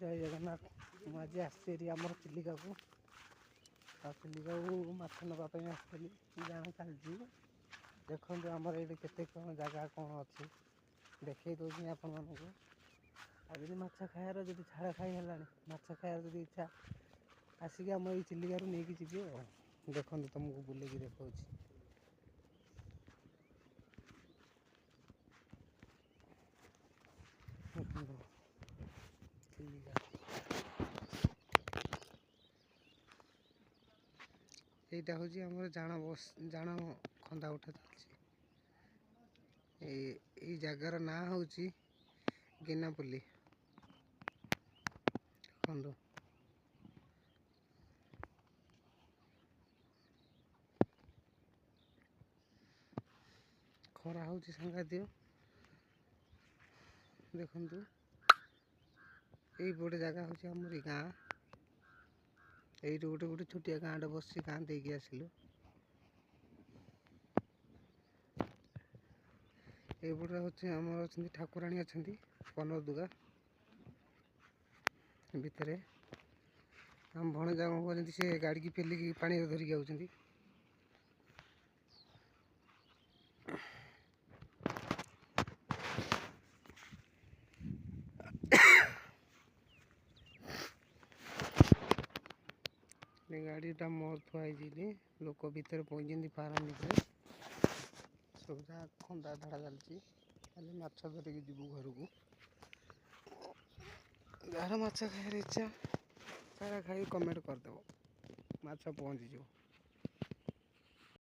जय जगन्नाथ मुझे आसरी आम चिलिका को चिलिका माछ नापी आसती जान चलती देखो आमर ये केते कौन जगह कौन अच्छी देखे दूसरी आपण मानक आज माछ खायार जब झाड़ा खाई है माछ खायार जब इच्छा आसिक आम ये चिलिकार नहीं जी देखो तुमको बुलेक देखा यहाँ हूँ आम जान खंदा उठा चलती जगार ना हूँ गिनापुली देखो खरा हूँ सांघातिक देखु यही गोटे जगह हूँ आमरी गाँ यही गोटे गोटे छोटिया गाँटे बस गाँ देकी आसिलु एपटे हूँ आम अच्छा ठाकुराणी अच्छा पनर दुगा भितर आम भणजा कौन सी गाड़ी की पेलिकी पानी धरिकी आउଛନ୍ତି गाड़ीटा मोर थुआई लोक भितर पहुँची फार्म भितर सब जहाँ खंदा धड़ा चलती खाली माछ धरिकी जीवु घर को जार माछ खायार इच्छा सारा खाई कमेंट करदेव माछ पहुँची जाओ।